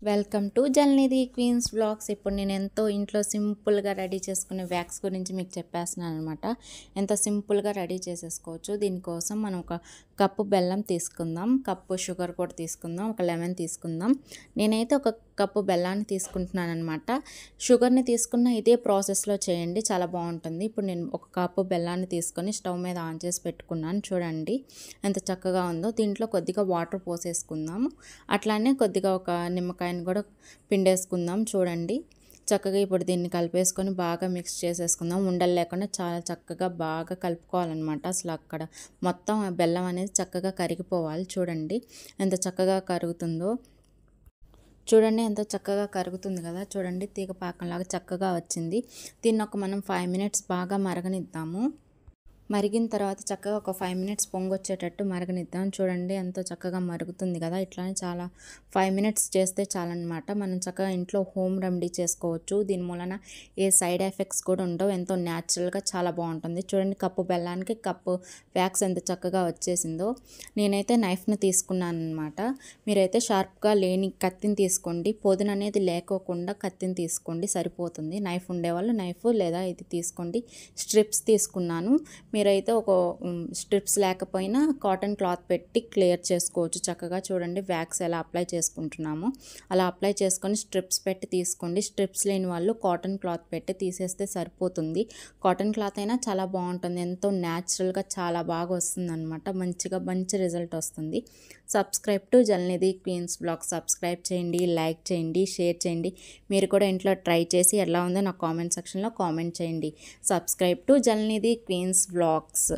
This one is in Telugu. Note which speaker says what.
Speaker 1: Welcome to Jalnidhi queens vlogs. ఇప్పుడు నేను ఎంతో ఇంట్లో సింపుల్గా రెడీ చేసుకునే వ్యాక్స్ గురించి మీకు చెప్పేస్తున్నాను అనమాట. ఎంత సింపుల్గా రెడీ చేసేసుకోవచ్చు. దీనికోసం మనం ఒక కప్పు బెల్లం తీసుకుందాం, కప్పు షుగర్ కూడా తీసుకుందాం, ఒక లెమన్ తీసుకుందాం. నేనైతే ఒక కప్పు బెల్లాన్ని తీసుకుంటున్నాను అనమాట. షుగర్ని తీసుకున్న ఇదే ప్రాసెస్లో చేయండి, చాలా బాగుంటుంది. ఇప్పుడు నేను ఒక కప్పు బెల్లాన్ని తీసుకొని స్టవ్ మీద ఆన్ చేసి పెట్టుకున్నాను. చూడండి ఎంత చక్కగా ఉందో. దీంట్లో కొద్దిగా వాటర్ పోసేసుకుందాము. అట్లానే కొద్దిగా ఒక నిమ్మకాయని కూడా పిండేసుకుందాం. చూడండి చక్కగా ఇప్పుడు దీన్ని కలిపేసుకొని బాగా మిక్స్ చేసేసుకుందాం. ఉండలు లేకుండా చాలా చక్కగా బాగా కలుపుకోవాలన్నమాట. అసలు అక్కడ మొత్తం బెల్లం అనేది చక్కగా కరిగిపోవాలి. చూడండి ఎంత చక్కగా కరుగుతుందో. చూడండి ఎంత చక్కగా కరుగుతుంది కదా. చూడండి తీగ పాకంలాగా చక్కగా వచ్చింది. దీన్ని మనం 5 మినిట్స్ బాగా మరగనిద్దాము. మరిగిన తర్వాత చక్కగా ఒక 5 మినిట్స్ పొంగొచ్చేటట్టు మరగనిద్దాం. చూడండి ఎంతో చక్కగా మరుగుతుంది కదా. ఇట్లానే చాలా 5 మినిట్స్ చేస్తే చాలన్నమాట. మనం చక్కగా ఇంట్లో హోమ్ రెమెడీ చేసుకోవచ్చు. దీని మూలన ఏ సైడ్ ఎఫెక్ట్స్ కూడా ఉండవు. ఎంతో న్యాచురల్గా చాలా బాగుంటుంది. చూడండి కప్పు బెల్లానికి కప్పు వ్యాక్స్ ఎంత చక్కగా వచ్చేసిందో. నేనైతే నైఫ్ని తీసుకున్నాను అనమాట. మీరైతే షార్ప్గా లేని కత్తిని తీసుకోండి. పొదును అనేది లేకోకుండా కత్తిని తీసుకోండి, సరిపోతుంది. నైఫ్ ఉండేవాళ్ళు నైఫ్ లేదా ఇది తీసుకోండి. స్ట్రిప్స్ తీసుకున్నాను. మీరైతే ఒక స్ట్రిప్స్ లేకపోయినా కాటన్ క్లాత్ పెట్టి క్లియర్ చేసుకోవచ్చు చక్కగా. చూడండి వ్యాక్స్ ఎలా అప్లై చేసుకుంటున్నాము అలా అప్లై చేసుకొని స్ట్రిప్స్ పెట్టి తీసుకోండి. స్ట్రిప్స్ లేని వాళ్ళు కాటన్ క్లాత్ పెట్టి తీసేస్తే సరిపోతుంది. కాటన్ క్లాత్ అయినా చాలా బాగుంటుంది. ఎంతో న్యాచురల్గా చాలా బాగా వస్తుంది అనమాట. మంచి రిజల్ట్ వస్తుంది. Subscribe to Jalnidhi queens vlog. Subscribe చేయండి, లైక్ చేయండి, షేర్ చేయండి. మీరు కూడా ఇంట్లో ట్రై చేసి ఎలా ఉందో నాకు కామెంట్ సెక్షన్లో కామెంట్ చేయండి. Subscribe to Jalnidhi queens vlogs.